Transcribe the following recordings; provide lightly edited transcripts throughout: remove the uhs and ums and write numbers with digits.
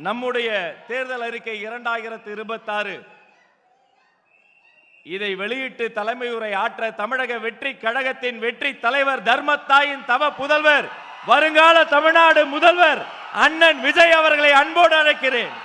நம்முடைய தேர்தல் அறிக்கை 2026 இதை வெளியிட்டு தலைமையுரை ஆற்ற தமிழக வெற்றி கழகத்தின் வெற்றி தலைவர் தர்மத்தாயின் தவ புதல்வர் வருங்கால தமிழ்நாடு முதல்வர் அண்ணன் விஜய் அவர்களை அன்போடு அழைக்கிறேன்.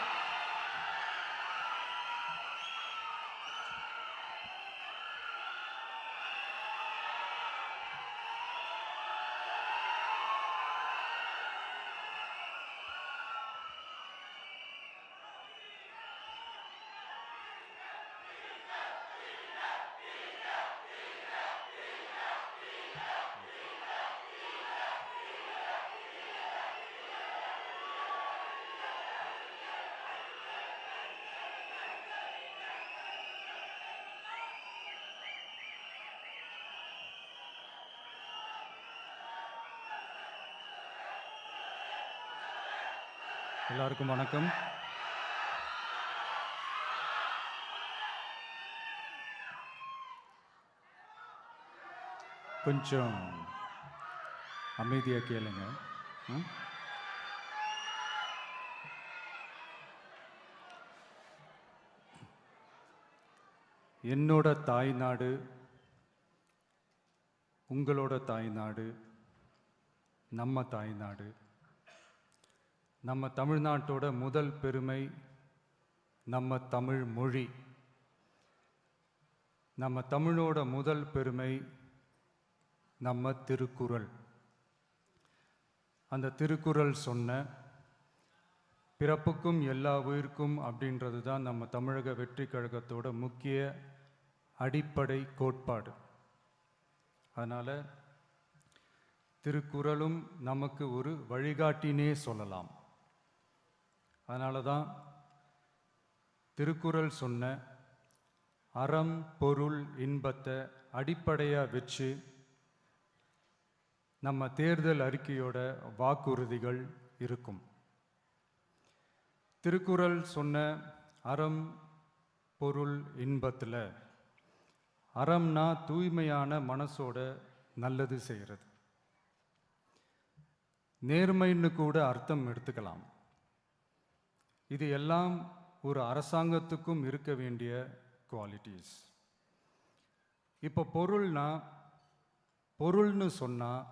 எல்லாருக்கும் வணக்கம். கொஞ்சம் அமைதியாக கேளுங்க. என்னோட தாய்நாடு, உங்களோட தாய்நாடு, நம்ம தாய்நாடு, நம்ம தமிழ்நாட்டோட முதல் பெருமை நம்ம தமிழ் மொழி. நம்ம தமிழோட முதல் பெருமை நம்ம திருக்குறள். அந்த திருக்குறள் சொன்ன பிறப்புக்கும் எல்லா உயிர்க்கும் அப்படின்றது தான் நம்ம தமிழக வெற்றி கழகத்தோட முக்கிய அடிப்படை கோட்பாடு. அதனால் திருக்குறளும் நமக்கு ஒரு வழிகாட்டினே சொல்லலாம். அதனால தான் திருக்குறள் சொன்ன அறம் பொருள் இன்பத்தை அடிப்படையாக வச்சு நம்ம தேர்தல் அறிக்கையோட வாக்குறுதிகள் இருக்கும். திருக்குறள் சொன்ன அறம் பொருள் இன்பத்தில் அறம்னா தூய்மையான மனசோட நல்லது செய்கிறது. நேர்மைன்னு கூட அர்த்தம் எடுத்துக்கலாம். இது எல்லாம் ஒரு அரசாங்கத்துக்கும் இருக்க வேண்டிய குவாலிட்டிஸ். இப்போ பொருள்னு சொன்னால்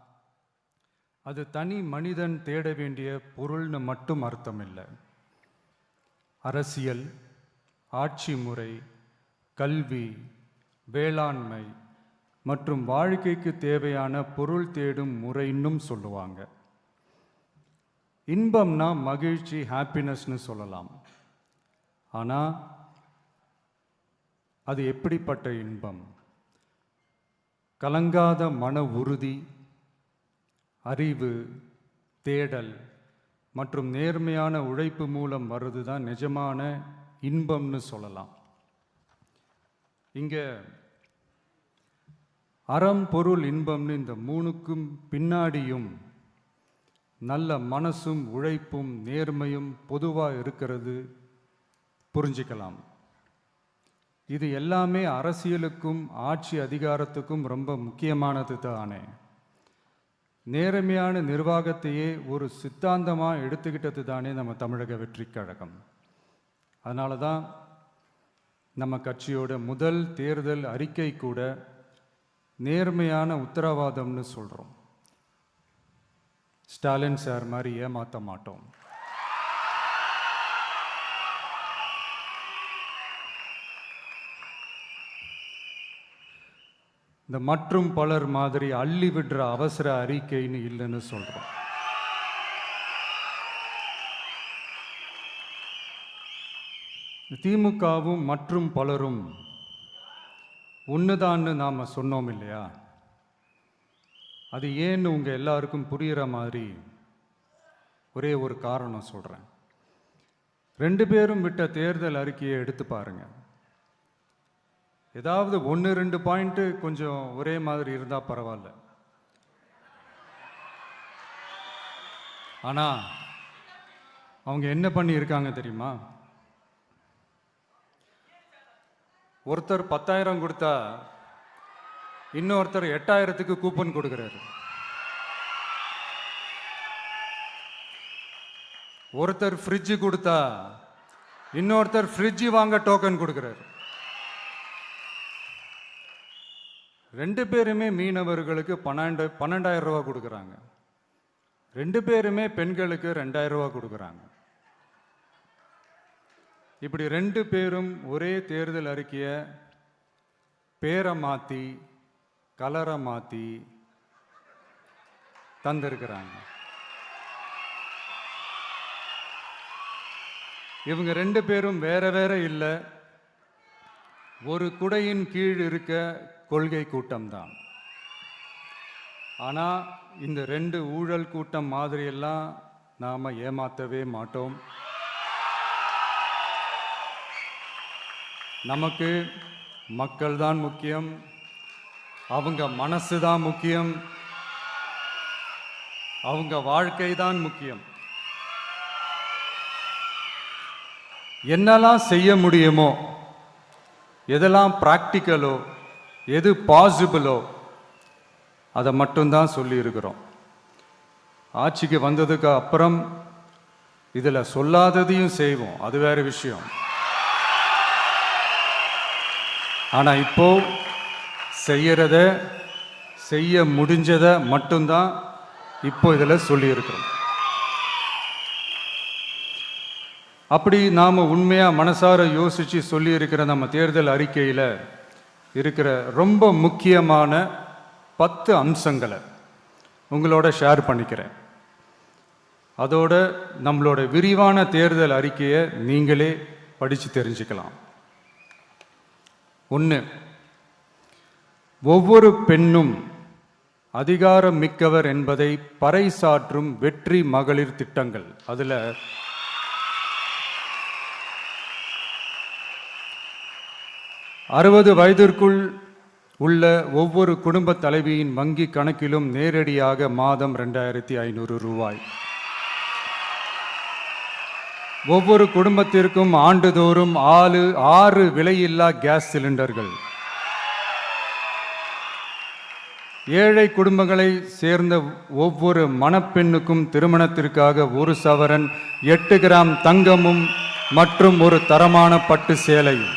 அது தனி மனிதன் தேட வேண்டிய பொருள்னு மட்டும் அர்த்தம் இல்லை. அரசியல், ஆட்சி முறை, கல்வி, வேளாண்மை மற்றும் வாழ்க்கைக்கு தேவையான பொருள் தேடும் முறைன்னும் சொல்லுவாங்க. இன்பம்னா மகிழ்ச்சி, ஹாப்பினஸ்னு சொல்லலாம். ஆனால் அது எப்படிப்பட்ட இன்பம்? கலங்காத மன உறுதி, அறிவு, தேடல் மற்றும் நேர்மையான உழைப்பு மூலம் வர்றது தான் நிஜமான இன்பம்னு சொல்லலாம். இங்கே அறம் பொருள் இன்பம்னு இந்த மூணுக்கும் பின்னாடியும் நல்ல மனசும் உழைப்பும் நேர்மையும் பொதுவாக இருக்கிறது புரிஞ்சிக்கலாம். இது எல்லாமே அரசியலுக்கும் ஆட்சி அதிகாரத்துக்கும் ரொம்ப முக்கியமானது தானே. நேர்மையான நிர்வாகத்தையே ஒரு சித்தாந்தமாக எடுத்துக்கிட்டது தானே நம்ம தமிழக வெற்றி கழகம். அதனால தான் நம்ம கட்சியோட முதல் தேர்தல் அறிக்கை கூட நேர்மையான உத்தரவாதம்னு சொல்கிறோம். ஸ்டாலின் சார் மாதிரி ஏமாற்ற மாட்டோம். இந்த மற்றும் பலர் மாதிரி அள்ளி விடுற அவசர அறிக்கைன்னு இல்லைன்னு சொல்றோம். திமுகவும் மற்றும் பலரும் ஒண்ணுதான்னு நாம சொன்னோம் இல்லையா? அது ஏன்னு உங்க எல்லாருக்கும் புரிகிற மாதிரி ஒரே ஒரு காரணம் சொல்றேன். 2 பேரும் விட்ட தேர்தல் அறிக்கையை எடுத்து பாருங்க. ஏதாவது 1-2 பாயிண்ட் கொஞ்சம் ஒரே மாதிரி இருந்தா பரவாயில்ல. ஆனா அவங்க என்ன பண்ணி இருக்காங்க தெரியுமா? ஒருத்தர் 10,000 கொடுத்தா இன்னொருத்தர் 8,000க்கு கூப்பன் கொடுக்கிறாரு. ஒருத்தர் ஃப்ரிட்ஜ் கொடுத்தா இன்னொருத்தர் ஃப்ரிட்ஜ் வாங்க டோக்கன் கொடுக்கிறார். ரெண்டு பேருமே மீனவர்களுக்கு 12,000 ரூபா கொடுக்குறாங்க. ரெண்டு பேருமே பெண்களுக்கு 2,000 ரூபா கொடுக்குறாங்க. இப்படி ரெண்டு பேரும் ஒரே தேர்தல் அறிக்கையை பேரை மாற்றி கலரை மாற்றி தந்திருக்கிறாங்க. இவங்க ரெண்டு பேரும் வேற வேற இல்லை, ஒரு குடையின் கீழ் இருக்க கொள்கை கூட்டம்தான். ஆனால் இந்த ரெண்டு ஊழல் கூட்டம் மாதிரியெல்லாம் நாம் ஏமாற்றவே மாட்டோம். நமக்கு மக்கள் தான் முக்கியம், அவங்க மனசு தான் முக்கியம், அவங்க வாழ்க்கை தான் முக்கியம். என்னெல்லாம் செய்ய முடியுமோ, எதெல்லாம் ப்ராக்டிக்கலோ, எது பாசிபிளோ அதை மட்டும்தான் சொல்லியிருக்கிறோம். ஆட்சிக்கு வந்ததுக்கு அப்புறம் இதில் சொல்லாததையும் செய்வோம், அது வேற விஷயம். ஆனால் இப்போ செய்யறத செய்ய முடிஞ்சதை மட்டும்தான் இப்போ இதில் சொல்லியிருக்கிறோம். அப்படி நாம் உண்மையாக மனசார யோசித்து சொல்லியிருக்கிற நம்ம தேர்தல் அறிக்கையில் இருக்கிற ரொம்ப முக்கியமான 10 அம்சங்களை உங்களோட ஷேர் பண்ணிக்கிறேன். அதோட நம்மளோட விரிவான தேர்தல் அறிக்கையை நீங்களே படித்து தெரிஞ்சுக்கலாம். 1, ஒவ்வொரு பெண்ணும் அதிகாரம் மிக்கவர் என்பதை பறைசாற்றும் வெற்றி மகளிர் திட்டங்கள். அதில் 60 வயதிற்குள் உள்ள ஒவ்வொரு குடும்ப தலைவியின் வங்கி கணக்கிலும் நேரடியாக மாதம் 2,500 ரூபாய். ஒவ்வொரு குடும்பத்திற்கும் ஆண்டுதோறும் 6 விலையில்லா கேஸ் சிலிண்டர்கள். ஏழை குடும்பங்களை சேர்ந்த ஒவ்வொரு மணப்பெண்ணுக்கும் திருமணத்திற்காக 1 சவரன் 8 கிராம் தங்கமும் மற்றும் ஒரு தரமான பட்டு சேலையும்.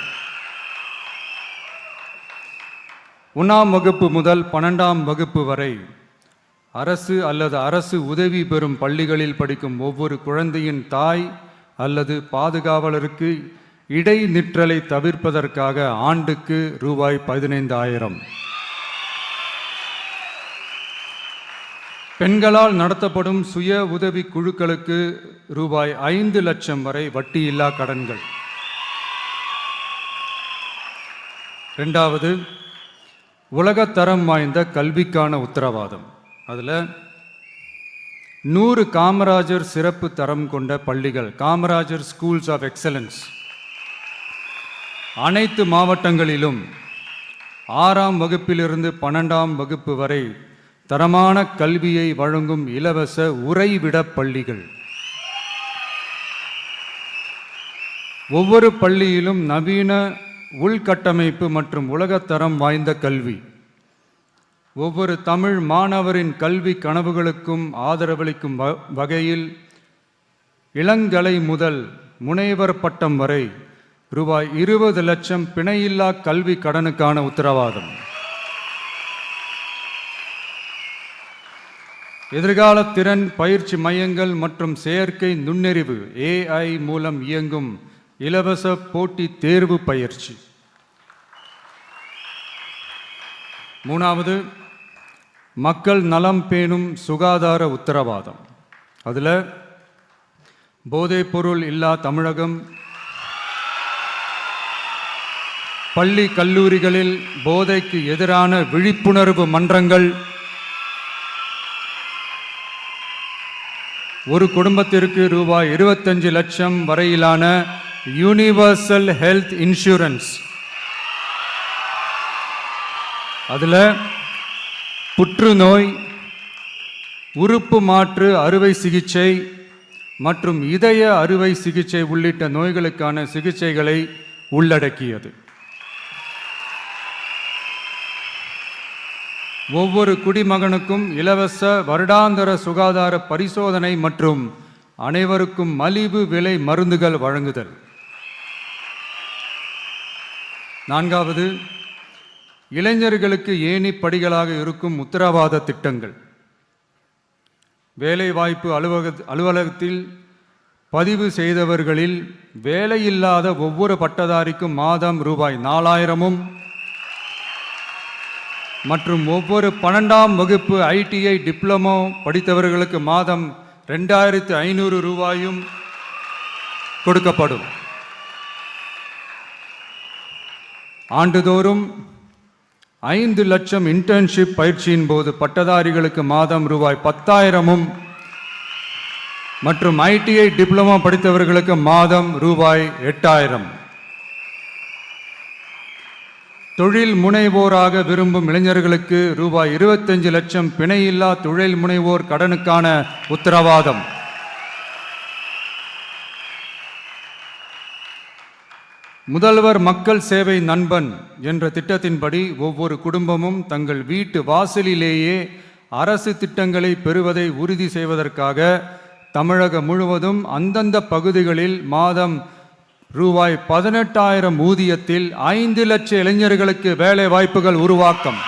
1ஆம் வகுப்பு முதல் 12ஆம் வகுப்பு வரை அரசு அல்லது அரசு உதவி பெறும் பள்ளிகளில் படிக்கும் ஒவ்வொரு குழந்தையின் தாய் அல்லது பாதுகாவலருக்கு இடைநிற்றலை தவிர்ப்பதற்காக ஆண்டுக்கு ரூபாய் 15,000. பெண்களால் நடத்தப்படும் சுய உதவி குழுக்களுக்கு ரூபாய் 5 லட்சம் வரை வட்டியில்லா கடன்கள். 2வது, உலகத்தரம் வாய்ந்த கல்விக்கான உத்தரவாதம். அதில் 100 காமராஜர் சிறப்பு தரம் கொண்ட பள்ளிகள், காமராஜர் ஸ்கூல்ஸ் ஆஃப் எக்ஸலன்ஸ், அனைத்து மாவட்டங்களிலும் 6ஆம் வகுப்பிலிருந்து 12ஆம் வகுப்பு வரை தரமான கல்வியை வழங்கும் இலவச உறைவிட பள்ளிகள். ஒவ்வொரு பள்ளியிலும் நவீன உள்கட்டமைப்பு மற்றும் உலகத்தரம் வாய்ந்த கல்வி. ஒவ்வொரு தமிழ் மாணவரின் கல்வி கனவுகளுக்கும் ஆதரவளிக்கும் வகையில் இளங்கலை முதல் முனைவர் பட்டம் வரை ரூபாய் 20 லட்சம் பிணையில்லா கல்வி கடனுக்கான உத்தரவாதம். எதிர்கால திறன் பயிற்சி மையங்கள் மற்றும் செயற்கை நுண்ணறிவு AI மூலம் இயங்கும் இலவச போட்டி தேர்வு பயிற்சி. 3வது, மக்கள் நலம் பேணும் சுகாதார உத்தரவாதம். அதில் போதைப்பொருள் இல்லா தமிழகம், பள்ளி கல்லூரிகளில் போதைக்கு எதிரான விழிப்புணர்வு மன்றங்கள், ஒரு குடும்பத்திற்கு ரூபாய் 25 லட்சம் வரையிலான யூனிவர்சல் ஹெல்த் இன்சூரன்ஸ். அதில் புற்றுநோய், உறுப்பு மாற்று அறுவை சிகிச்சை மற்றும் இதய அறுவை சிகிச்சை உள்ளிட்ட நோய்களுக்கான சிகிச்சைகளை உள்ளடக்கியது. ஒவ்வொரு குடிமகனுக்கும் இலவச வருடாந்திர சுகாதார பரிசோதனை மற்றும் அனைவருக்கும் மலிவு விலை மருந்துகள் வழங்குதல். 4வது, இளைஞர்களுக்கு ஏணிப்படிகளாக இருக்கும் உத்தரவாத திட்டங்கள். வேலைவாய்ப்பு அலுவலகத்தில் பதிவு செய்தவர்களில் வேலையில்லாத ஒவ்வொரு பட்டதாரிக்கும் மாதம் ரூபாய் 4000 மற்றும் ஒவ்வொரு 12ஆம் வகுப்பு ITI டிப்ளமோ படித்தவர்களுக்கு மாதம் 2500 ரூபாயும் கொடுக்கப்படும். ஆண்டுதோறும் 5 லட்சம் இன்டர்ன்ஷிப் பயிற்சியின் போது பட்டதாரிகளுக்கு மாதம் ரூபாய் 10,000 மற்றும் ITI டிப்ளமோ படித்தவர்களுக்கு மாதம் ரூபாய் 8,000. தொழில் முனைவோராக விரும்பும் இளைஞர்களுக்கு ரூபாய் 25 லட்சம் பிணையில்லா தொழில் முனைவோர் கடனுக்கான உத்தரவாதம். முதல்வர் மக்கள் சேவை நண்பன் என்ற திட்டத்தின்படி ஒவ்வொரு குடும்பமும் தங்கள் வீட்டு வாசலிலேயே அரசு திட்டங்களை பெறுவதை உறுதி செய்வதற்காக தமிழகம் முழுவதும் அந்தந்த பகுதிகளில் மாதம் ரூபாய் 18,000 ஊதியத்தில் 5 லட்சம் இளைஞர்களுக்கு வேலை வாய்ப்புகள் உருவாக்கம்.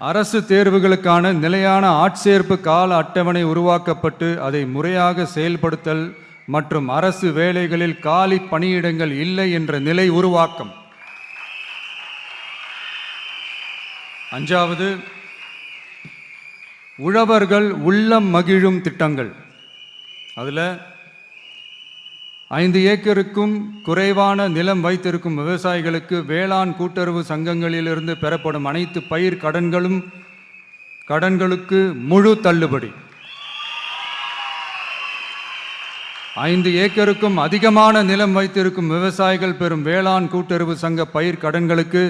அரசு தேர்வுகளுக்கான நிலையான ஆட்சேர்ப்பு கால அட்டவணை உருவாக்கப்பட்டு அதை முறையாக செயல்படுத்தல் மற்றும் அரசு வேலைகளில் காலி பணியிடங்கள் இல்லை என்ற நிலை உருவாக்கம். 5வது, உழவர்கள் உள்ளம் மகிழும் திட்டங்கள். அதில் 5 ஏக்கருக்கும் குறைவான நிலம் வைத்திருக்கும் விவசாயிகளுக்கு வேளாண் கூட்டுறவு சங்கங்களிலிருந்து பெறப்படும் அனைத்து பயிர் கடன்களுக்கு முழு தள்ளுபடி. 5 ஏக்கருக்கும் அதிகமான நிலம் வைத்திருக்கும் விவசாயிகள் பெறும் வேளாண் கூட்டுறவு சங்க பயிர் கடன்களுக்கு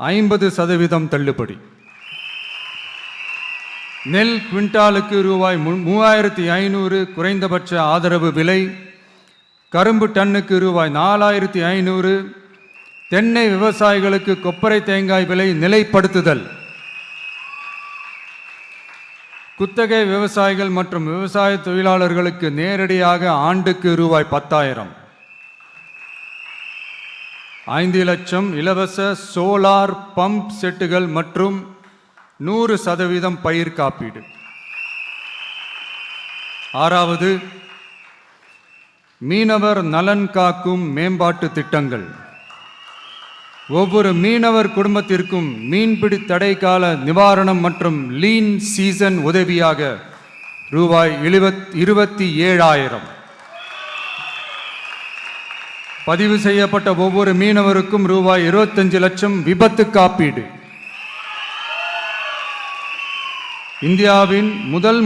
50% தள்ளுபடி. நெல் குவிண்டாலுக்கு ரூபாய் 3,500 குறைந்தபட்ச ஆதரவு விலை. கரும்பு டன்னுக்கு ரூபாய் 4,500. தென்னை விவசாயிகளுக்கு கொப்பரை தேங்காய் விலை நிலைப்படுத்துதல். குத்தகை விவசாயிகள் மற்றும் விவசாய தொழிலாளர்களுக்கு நேரடியாக ஆண்டுக்கு ரூபாய் 10,000. 5 லட்சம் இலவச சோலார் பம்ப் செட்டுகள் மற்றும் 100% பயிர் காப்பீடு. 6வது, மீனவர் நலன் காக்கும் மேம்பாட்டு திட்டங்கள். ஒவ்வொரு மீனவர் குடும்பத்திற்கும் மீன்பிடி தடை கால நிவாரணம் மற்றும் லீன் சீசன் உதவியாக ரூபாய் 27,000. பதிவு செய்யப்பட்ட ஒவ்வொரு மீனவருக்கும் ரூபாய் 25 லட்சம் விபத்து காப்பீடு. இந்தியாவின்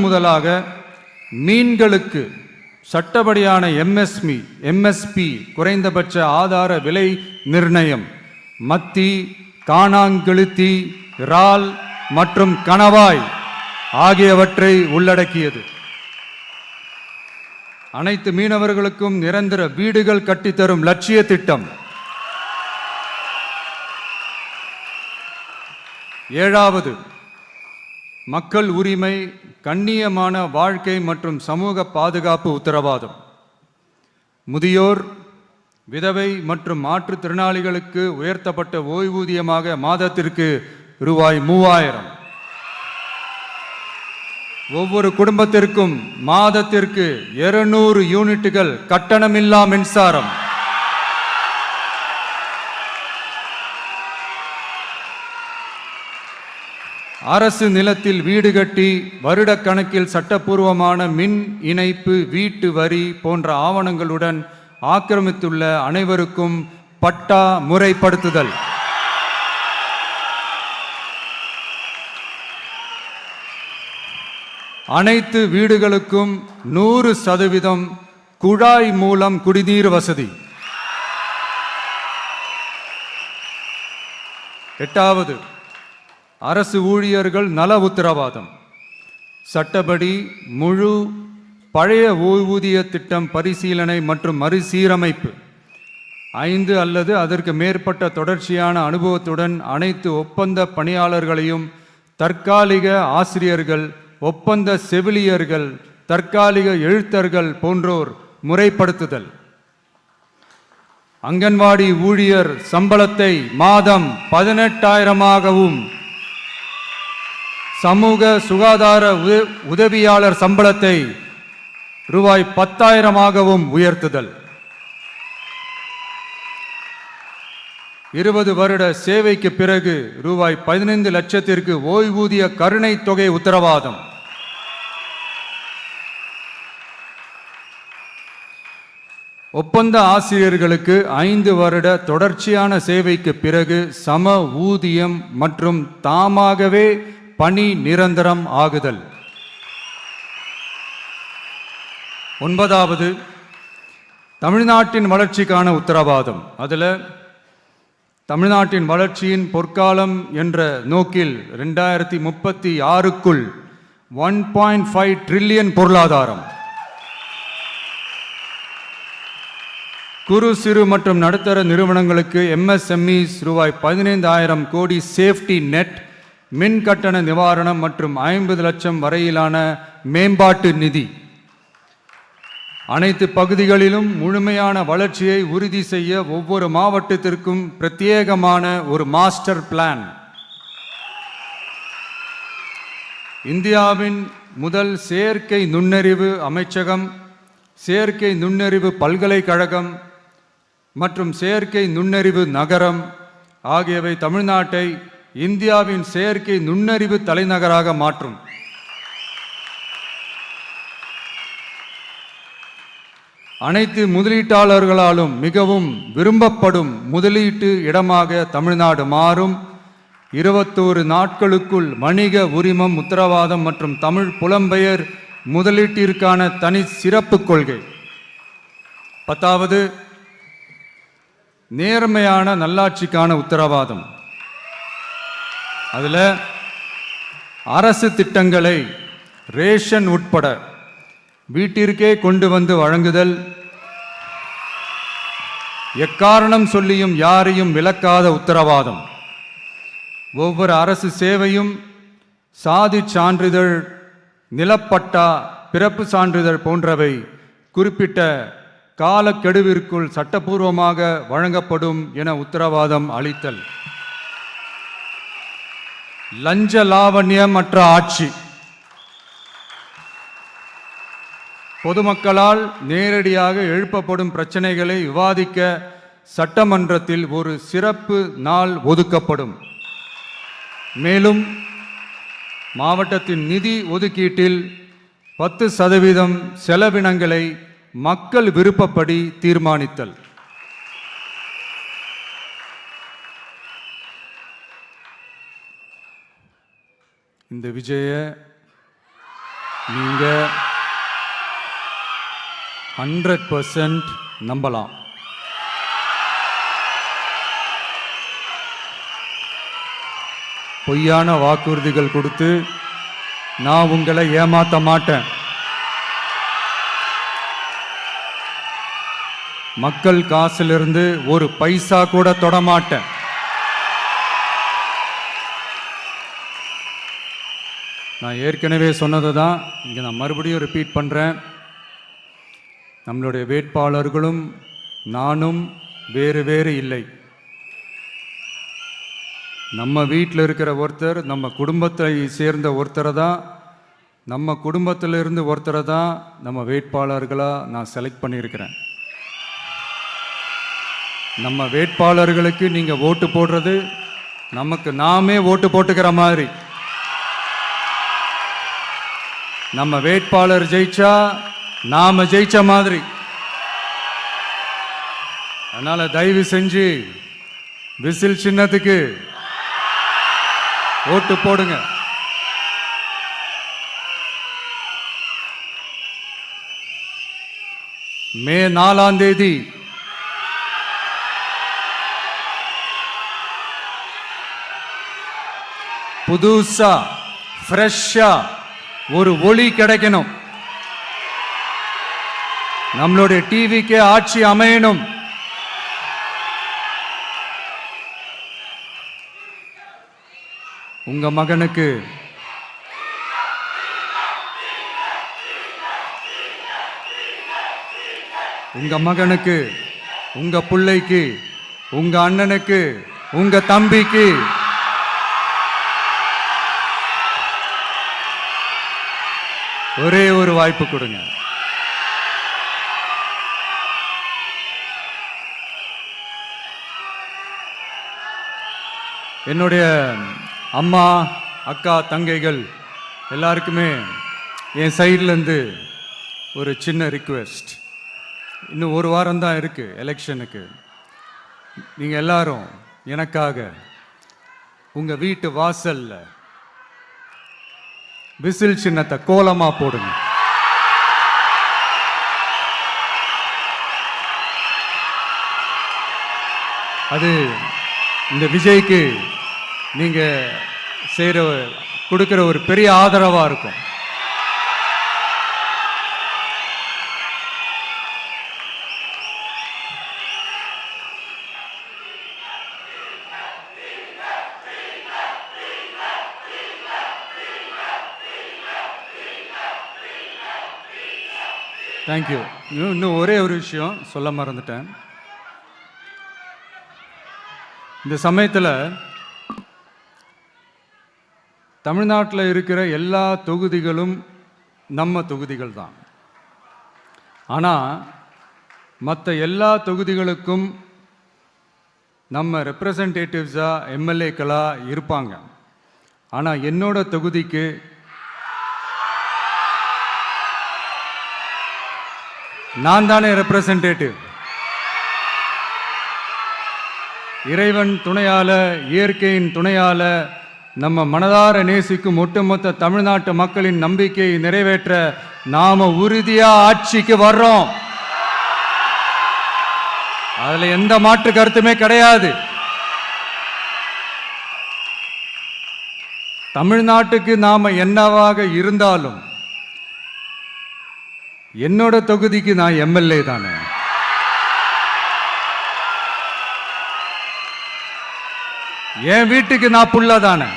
முதலாக மீன்களுக்கு சட்டப்படியான MSP குறைந்தபட்ச ஆதார விலை நிர்ணயம் மத்தி, காணாங்கெழுத்தி, இறால் மற்றும் கணவாய் ஆகியவற்றை உள்ளடக்கியது. அனைத்து மீனவர்களுக்கும் நிரந்தர வீடுகள் கட்டித்தரும் லட்சிய திட்டம். 7வது, மக்கள் உரிமை, கண்ணியமான வாழ்க்கை மற்றும் சமூக பாதுகாப்பு உத்தரவாதம். முதியோர், விதவை மற்றும் மாற்றுத்திறனாளிகளுக்கு உயர்த்தப்பட்ட ஓய்வூதியமாக மாதத்திற்கு ரூபாய் 3,000. ஒவ்வொரு குடும்பத்திற்கும் மாதத்திற்கு 200 யூனிட்டுகள் கட்டணமில்லா மின்சாரம். அரசு நிலத்தில் வீடு கட்டி வருடக்கணக்கில் சட்டப்பூர்வமான மின் இணைப்பு, வீட்டு வரி போன்ற ஆவணங்களுடன் ஆக்கிரமித்துள்ள அனைவருக்கும் பட்டா முறைப்படுத்துதல். அனைத்து வீடுகளுக்கும் 100% குழாய் மூலம் குடிநீர் வசதி. 8வது, அரசு ஊழியர்கள் நல உத்தரவாதம். சட்டப்படி முழு பழைய ஓய்வூதிய திட்டம் பரிசீலனை மற்றும் மறுசீரமைப்பு. 5 அல்லது அதற்கு மேற்பட்ட தொடர்ச்சியான அனுபவத்துடன் அனைத்து ஒப்பந்த பணியாளர்களையும் தற்காலிக ஆசிரியர்கள், ஒப்பந்த செவிலியர்கள், தற்காலிக எழுத்தர்கள் போன்றோர் முறைப்படுத்துதல். அங்கன்வாடி ஊழியர் சம்பளத்தை மாதம் 18,000ஆகவும், சமூக சுகாதார உதவியாளர் சம்பளத்தை ரூபாய் 10,000ஆகவும் உயர்த்துதல். 20 வருட சேவைக்கு பிறகு ரூபாய் 15 லட்சத்திற்கு ஓய்வூதிய கருணை தொகை உத்தரவாதம். ஒப்பந்த ஆசிரியர்களுக்கு 5 வருட தொடர்ச்சியான சேவைக்கு பிறகு சம ஊதியம் மற்றும் தாமாகவே பணி நிரந்தரம் ஆகுதல். 9வது, தமிழ்நாட்டின் வளர்ச்சிக்கான உத்தரவாதம். அதில் தமிழ்நாட்டின் வளர்ச்சியின் பொற்காலம் என்ற நோக்கில் 2036க்குள் 1.5 ட்ரில்லியன் பொருளாதாரம், குறு சிறு மற்றும் நடுத்தர நிறுவனங்களுக்கு MSMEs ரூபாய் 15,000 கோடி சேஃப்டி நெட், மின் கட்டண நிவாரணம் மற்றும் 50 லட்சம் வரையிலான மேம்பாட்டு நிதி. அனைத்து பகுதிகளிலும் முழுமையான வளர்ச்சியை உறுதி செய்ய ஒவ்வொரு மாவட்டத்திற்கும் பிரத்யேகமான ஒரு மாஸ்டர் பிளான். இந்தியாவின் முதல் செயற்கை நுண்ணறிவு அமைச்சகம், செயற்கை நுண்ணறிவு பல்கலைக்கழகம் மற்றும் செயற்கை நுண்ணறிவு நகரம் ஆகியவை தமிழ்நாட்டை இந்தியாவின் செயற்கை நுண்ணறிவு தலைநகராக மாற்றும். அனைத்து முதலீட்டாளர்களாலும் மிகவும் விரும்பப்படும் முதலீட்டு இடமாக தமிழ்நாடு மாறும். 21 நாட்களுக்குள் வணிக உரிமம் உத்தரவாதம் மற்றும் தமிழ் புலம்பெயர் முதலீட்டிற்கான தனி சிறப்பு கொள்கை. 10வது, நேர்மையான நல்லாட்சிக்கான உத்தரவாதம். அதில் அரசு திட்டங்களை ரேஷன் உட்பட வீட்டிற்கே கொண்டு வந்து வழங்குதல், எக்காரணம் சொல்லியும் யாரையும் விலக்காத உத்தரவாதம். ஒவ்வொரு அரசு சேவையும் சாதி சான்றிதழ், நிலப்பட்டா, பிறப்பு சான்றிதழ் போன்றவை குறிப்பிட்ட காலக்கெடுவிற்குள் சட்டப்பூர்வமாக வழங்கப்படும் என உத்தரவாதம் அளித்தல். லஞ்ச லாவண்யமற்ற ஆட்சி. பொதுமக்களால் நேரடியாக எழுப்பப்படும் பிரச்சனைகளை விவாதிக்க சட்டமன்றத்தில் ஒரு சிறப்பு நாள் ஒதுக்கப்படும். மேலும் மாவட்டத்தின் நிதி ஒதுக்கீட்டில் 10% செலவினங்களை மக்கள் விருப்பப்படி தீர்மானித்தல். இந்த விஜய நீங்க 100% நம்பலாம். பொய்யான வாக்குறுதிகள் கொடுத்து நான் உங்களை ஏமாத்த மாட்டேன். மக்கள் காசிலிருந்து ஒரு பைசா கூட தொடமாட்டேன். நான் ஏற்கனவே சொன்னதை தான் இங்கே நான் மறுபடியும் ரிப்பீட் பண்ணுறேன். நம்மளுடைய வேட்பாளர்களும் நானும் வேறு வேறு இல்லை. நம்ம வீட்டில் இருக்கிற ஒருத்தர், நம்ம குடும்பத்தை சேர்ந்த ஒருத்தரை தான், நம்ம குடும்பத்திலிருந்து ஒருத்தரை தான் நம்ம வேட்பாளர்களாக நான் செலக்ட் பண்ணியிருக்கிறேன். நம்ம வேட்பாளர்களுக்கு நீங்கள் ஓட்டு போடுறது நமக்கு நாமே ஓட்டு போட்டுக்கிற மாதிரி. நம்ம வேட்பாளர் ஜெயிச்சா நாம ஜெயிச்ச மாதிரி. அதனால தயவு செஞ்சு விசில் சின்னத்துக்கு ஓட்டு போடுங்க. மே 4ஆம் தேதி புதுசா ஃப்ரெஷ்ஷா ஒரு ஒளி கிடைக்கணும். நம்மளுடைய டிவிக்கே ஆட்சி அமையணும். உங்க மகனுக்கு, உங்க மகனுக்கு, உங்க பிள்ளைக்கு, உங்க அண்ணனுக்கு, உங்க தம்பிக்கு ஒரே ஒரு வாய்ப்பு கொடுங்க. என்னுடைய அம்மா, அக்கா, தங்கைகள் எல்லாருக்குமே என் சைட்லேருந்து ஒரு சின்ன ரிக்வெஸ்ட். இன்னும் ஒரு வாரம் தான் இருக்கு எலெக்ஷனுக்கு. நீங்கள் எல்லாரும் எனக்காக உங்கள் வீட்டு வாசல்ல விசில் சின்னத்தை கோலமா போடுங்க. அது இந்த விஜய்க்கு நீங்க கொடுக்கிற ஒரு பெரிய ஆதரவா இருக்கும். தேங்க்யூ. இன்னும் ஒரே ஒரு விஷயம் சொல்ல மறந்துட்டேன். இந்த சமயத்தில் தமிழ்நாட்டில் இருக்கிற எல்லா தொகுதிகளும் நம்ம தொகுதிகள் தான். ஆனால் மற்ற எல்லா தொகுதிகளுக்கும் நம்ம ரெப்ரசன்டேட்டிவ்ஸாக, எம்எல்ஏக்களாக இருப்பாங்க. ஆனால் என்னோட தொகுதிக்கு நான் தானே ரெப்ரசன்டேட்டிவ். இறைவன் துணையால, இயற்கையின் துணையால, நம்ம மனதார நேசிக்கும் ஒட்டுமொத்த தமிழ்நாட்டு மக்களின் நம்பிக்கையை நிறைவேற்ற நாம உறுதியா ஆட்சிக்கு வர்றோம். அதுல எந்த மாற்று கருத்துமே கிடையாது. தமிழ்நாட்டுக்கு நாம என்னவாக இருந்தாலும் என்னோட தொகுதிக்கு நான் எம்எல்ஏ தானே. என் வீட்டுக்கு நான் புள்ள தானே.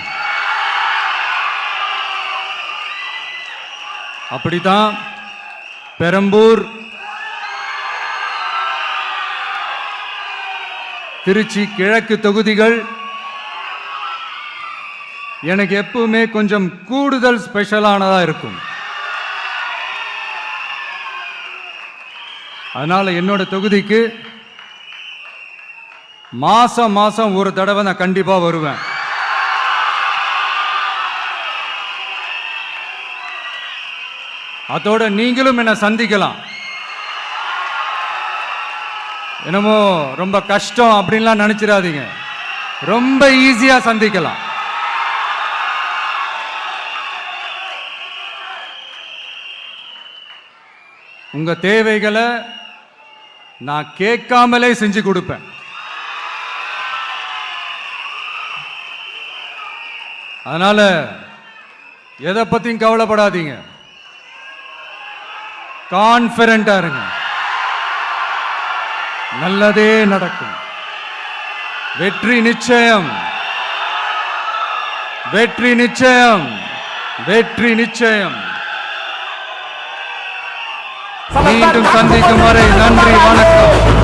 அப்படித்தான் பெரம்பூர், திருச்சி கிழக்கு தொகுதிகள் எனக்கு எப்பவுமே கொஞ்சம் கூடுதல் ஸ்பெஷலானதா இருக்கும். அதனால என்னோட தொகுதிக்கு மாசம் மாசம் ஒரு தடவை நான் கண்டிப்பா வருவேன். அதோட நீங்களும் என்ன சந்திக்கலாம். என்னமோ ரொம்ப கஷ்டம் அப்படின்லாம் நினைச்சிடாதீங்க. ரொம்ப ஈஸியா சந்திக்கலாம். உங்க தேவைகளை நான் கேட்காமலே செஞ்சு கொடுப்பேன். அதனால எதை பத்தியும் கவலைப்படாதீங்க. கான்ஃபிடென்ட்டா இருங்க. நல்லதே நடக்கும். வெற்றி நிச்சயம், வெற்றி நிச்சயம், வெற்றி நிச்சயம். மீண்டும் சந்திக்கும் வரை நன்றி, வணக்கம்.